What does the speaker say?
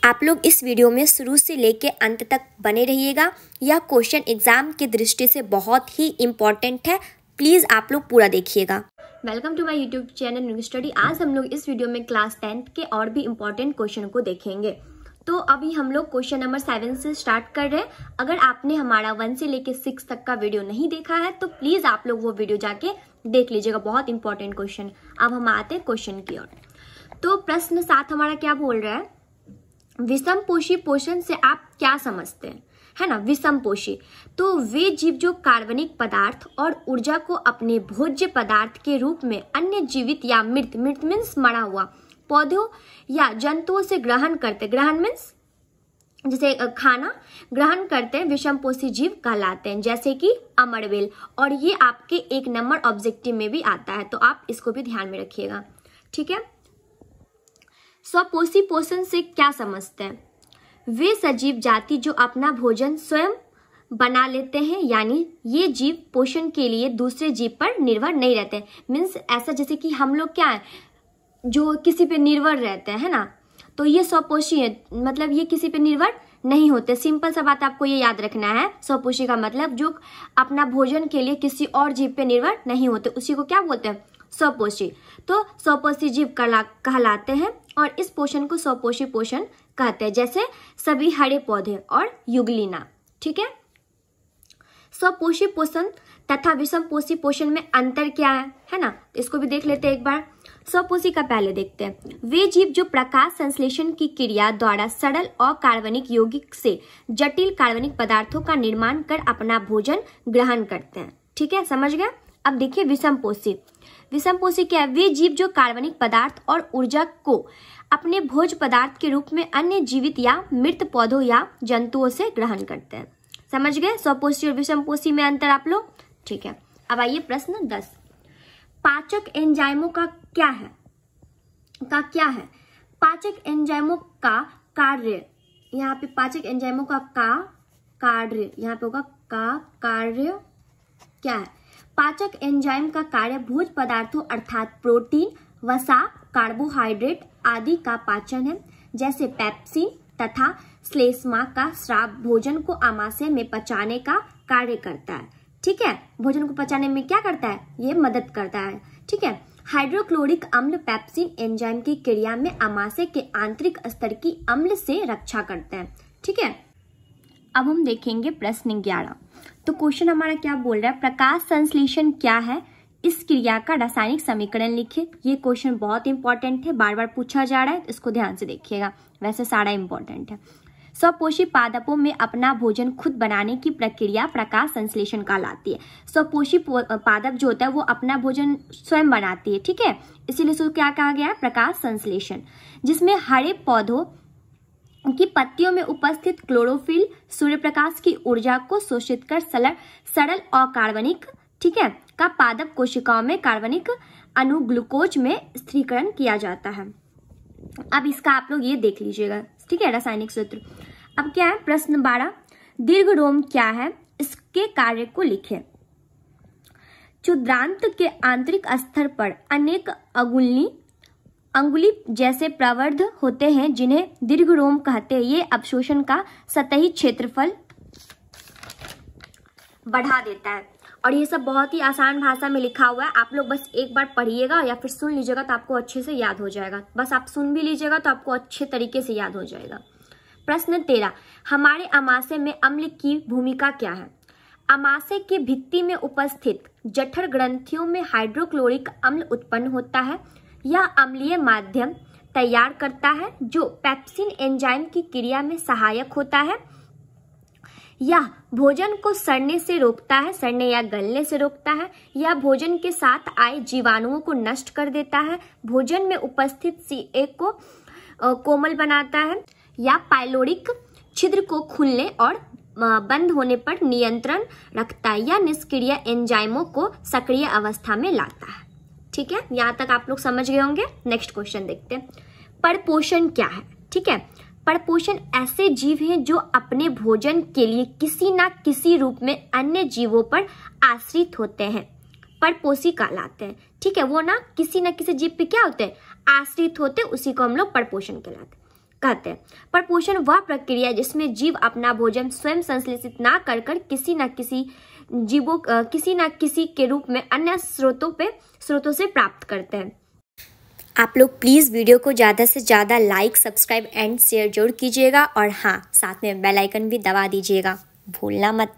आप लोग इस वीडियो में शुरू से लेकर अंत तक बने रहिएगा। यह क्वेश्चन एग्जाम की दृष्टि से बहुत ही इम्पॉर्टेंट है, प्लीज़ आप लोग पूरा देखिएगा। Welcome to my YouTube channel new study. आज हम लोग इस वीडियो में क्लास 10 के और भी इम्पॉर्टेंट क्वेश्चन को देखेंगे। तो अभी हम लोग क्वेश्चन नंबर 7 से स्टार्ट कर रहे हैं। अगर आपने हमारा 1 से लेकर 6 तक का वीडियो नहीं देखा है तो प्लीज़ आप लोग वो वीडियो जाके देख लीजिएगा, बहुत इंपॉर्टेंट क्वेश्चन। अब हम आते हैं क्वेश्चन की ओर। तो प्रश्न 7 हमारा क्या बोल रहा है, विषमपोषी पोषण से आप क्या समझते हैं, है ना। विषमपोषी तो वे जीव जो कार्बनिक पदार्थ और ऊर्जा को अपने भोज्य पदार्थ के रूप में अन्य जीवित या मृत मीन्स मरा हुआ पौधों या जंतुओं से ग्रहण करते, ग्रहण मीन्स जैसे खाना ग्रहण करते हैं, विषमपोषी जीव कहलाते हैं, जैसे कि अमरवेल। और ये आपके 1 नंबर ऑब्जेक्टिव में भी आता है, तो आप इसको भी ध्यान में रखिएगा, ठीक है। स्वपोषी पोषण से क्या समझते हैं, वे सजीव जाति जो अपना भोजन स्वयं बना लेते हैं, यानी ये जीव पोषण के लिए दूसरे जीव पर निर्भर नहीं रहते। मीन्स ऐसा जैसे कि हम लोग क्या है जो किसी पे निर्भर रहते हैं, है ना, तो ये स्वपोषी है, मतलब ये किसी पे निर्भर नहीं होते। सिंपल सा बात आपको ये याद रखना है, स्वपोषी का मतलब जो अपना भोजन के लिए किसी और जीव पे निर्भर नहीं होते, उसी को क्या बोलते हैं, स्वपोषी। तो स्वपोषी जीव कहलाते हैं और इस पोषण को स्वपोषी पोषण कहते हैं, जैसे सभी हरे पौधे और युगलिना, ठीक है। स्वपोषी पोषण तथा विषमपोषी पोषण में अंतर क्या है ना, इसको भी देख लेते हैं एक बार। स्वपोषी का पहले देखते हैं। वे जीव जो प्रकाश संश्लेषण की क्रिया द्वारा सरल अकार्बनिक यौगिक से जटिल कार्बनिक पदार्थों का निर्माण कर अपना भोजन ग्रहण करते हैं, ठीक है, समझ गए। अब देखिए विषमपोषी। विषमपोषी क्या है, वे जीव जो कार्बनिक पदार्थ और ऊर्जा को अपने भोज्य पदार्थ के रूप में अन्य जीवित या मृत पौधों या जंतुओं से ग्रहण करते हैं। समझ गए स्वपोषी और विषमपोषी में अंतर आप लोग, ठीक है। अब आइए प्रश्न 10, पाचक एंजाइमों का क्या है, पाचक एंजाइमों का कार्य, यहाँ पे पाचक एंजाइमों का कार्य, यहाँ पे होगा का कार्य क्या है। पाचक एंजाइम का कार्य भोज्य पदार्थों अर्थात प्रोटीन, वसा, कार्बोहाइड्रेट आदि का पाचन है, जैसे पेप्सिन तथा श्लेष्मा का स्राव भोजन को आमाशय में पचाने का कार्य करता है, ठीक है। भोजन को पचाने में क्या करता है, ये मदद करता है, ठीक है। हाइड्रोक्लोरिक अम्ल पेप्सिन एंजाइम की क्रिया में आमाशय के आंतरिक स्तर की अम्ल से रक्षा करते हैं, ठीक है। अब हम देखेंगे प्रश्न 11। तो क्वेश्चन हमारा क्या बोल रहा है, प्रकाश संश्लेषण क्या है, इस क्रिया का रासायनिक समीकरण लिखिए। ये क्वेश्चन बहुत इंपॉर्टेंट है, बार बार पूछा जा रहा है, तो इसको ध्यान से देखिएगा, वैसे सारा इंपॉर्टेंट है। स्वपोषी पादपों में अपना भोजन खुद बनाने की प्रक्रिया प्रकाश संश्लेषण कहलाती है। स्वपोषी पादप जो होता है वो अपना भोजन स्वयं बनाती है, ठीक है, इसीलिए इसको क्या कहा गया है, प्रकाश संश्लेषण, जिसमें हरे पौधों की पत्तियों में उपस्थित क्लोरोफिल सूर्य प्रकाश की ऊर्जा को शोषित कर सरल अकार्बनिक, ठीक है, का पादप कोशिकाओं में कार्बनिक अणु ग्लूकोज में स्थिरीकरण किया जाता है। अब इसका आप लोग ये देख लीजिएगा, ठीक है, रासायनिक सूत्र। अब क्या है प्रश्न 12, दीर्घरोम क्या है, इसके कार्य को लिखें। क्षुद्रांत के आंतरिक स्तर पर अनेक अंगुली जैसे प्रवर्ध होते हैं जिन्हें दीर्घरोम कहते हैं। ये अवशोषण का सतही क्षेत्रफल बढ़ा देता है, और ये सब बहुत ही आसान भाषा में लिखा हुआ है, आप लोग बस एक बार पढ़िएगा या फिर सुन लीजिएगा तो आपको अच्छे से याद हो जाएगा। बस आप सुन भी लीजिएगा तो आपको अच्छे तरीके से याद हो जाएगा। प्रश्न 13, हमारे आमाशय में अम्ल की भूमिका क्या है। आमाशय के भित्ति में उपस्थित जठर ग्रंथियों में हाइड्रोक्लोरिक अम्ल उत्पन्न होता है। यह अम्लीय माध्यम तैयार करता है जो पेप्सिन एंजाइम की क्रिया में सहायक होता है। यह भोजन को सड़ने से रोकता है, सड़ने या गलने से रोकता है। यह भोजन के साथ आए जीवाणुओं को नष्ट कर देता है। भोजन में उपस्थित CA को कोमल बनाता है या पाइलोरिक छिद्र को खुलने और बंद होने पर नियंत्रण रखता है। यह निष्क्रिय एंजाइमों को सक्रिय अवस्था में लाता है, ठीक है। यहाँ तक आप लोग समझ गए होंगे। नेक्स्ट क्वेश्चन देखते हैं, परपोषण क्या है, ठीक है। परपोषण ऐसे जीव हैं जो अपने भोजन के लिए किसी ना किसी रूप में अन्य जीवों पर आश्रित होते हैं, परपोषी कहलाते हैं, ठीक है। वो ना किसी जीव पे क्या होते हैं, आश्रित होते, उसी को हम लोग परपोषण कहलाते हैं। कहते हैं। परपोषण वह प्रक्रिया जिसमें जीव अपना भोजन स्वयं संश्लेषित ना कर किसी न किसी के रूप में अन्य स्रोतों से प्राप्त करते हैं। आप लोग प्लीज़ वीडियो को ज़्यादा से ज़्यादा लाइक, सब्सक्राइब एंड शेयर जरूर कीजिएगा और हाँ, साथ में बेल आइकन भी दबा दीजिएगा, भूलना मत।